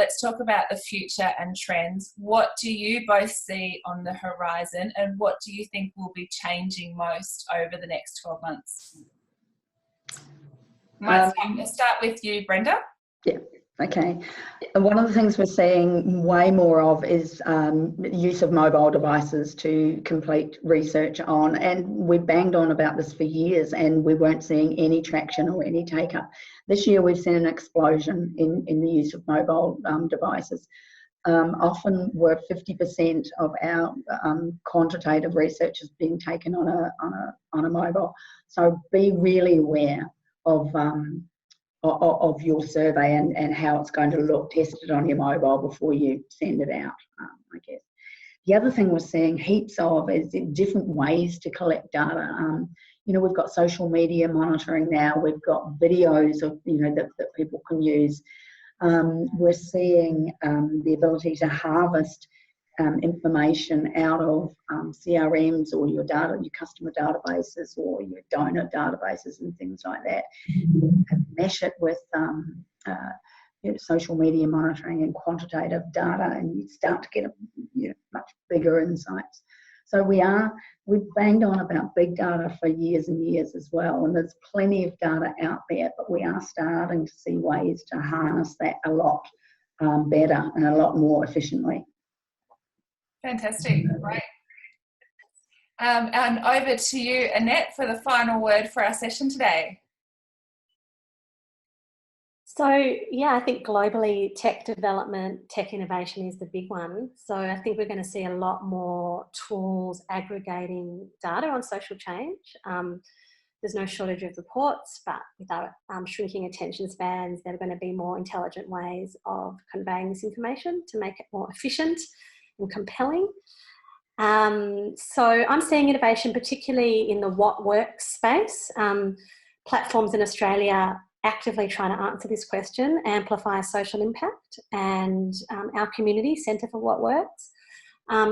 let's talk about the future and trends. What do you both see on the horizon, and what do you think will be changing most over the next 12 months? Might start with you, Brenda. Yeah, okay. One of the things we're seeing way more of is use of mobile devices to complete research on, and we banged on about this for years and we weren't seeing any traction or any take-up. This year we've seen an explosion in the use of mobile devices. Often we're 50% of our quantitative research is being taken on a mobile. So be really aware of your survey and how it's going to look. Test it on your mobile before you send it out, I guess. The other thing we're seeing heaps of is different ways to collect data. You know, we've got social media monitoring now. We've got videos of, you know, that people can use. We're seeing the ability to harvest information out of CRMs or your customer databases or your donor databases and things like that. And mesh it with social media monitoring and quantitative data, and you start to get much bigger insights. So we've banged on about big data for years and years as well, and there's plenty of data out there, but we are starting to see ways to harness that a lot better and a lot more efficiently. Fantastic, great. And over to you, Annette, for the final word for our session today. So, yeah, I think globally tech development, tech innovation is the big one. So I think we're going to see a lot more tools aggregating data on social change. There's no shortage of reports, but without shrinking attention spans, there are going to be more intelligent ways of conveying this information to make it more efficient and compelling. So I'm seeing innovation particularly in the what works space. Platforms in Australia actively trying to answer this question, amplify social impact, and our community Centre for What Works.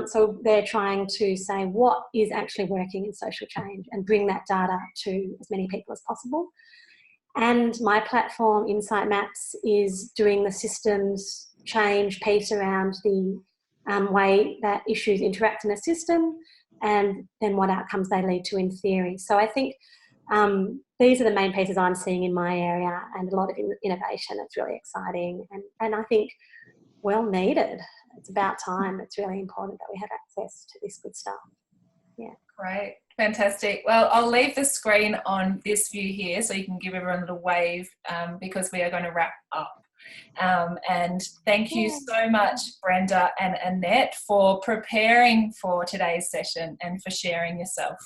So they're trying to say what is actually working in social change and bring that data to as many people as possible. And my platform, Insight Maps, is doing the systems change piece around the way that issues interact in a system and then what outcomes they lead to in theory. So I think these are the main pieces I'm seeing in my area, and a lot of innovation. It's really exciting and I think well needed. It's about time. It's really important that we have access to this good stuff. Yeah. Great. Fantastic. Well, I'll leave the screen on this view here so you can give everyone a little wave because we are going to wrap up. And thank you so much, Brenda and Annette, for preparing for today's session and for sharing yourself.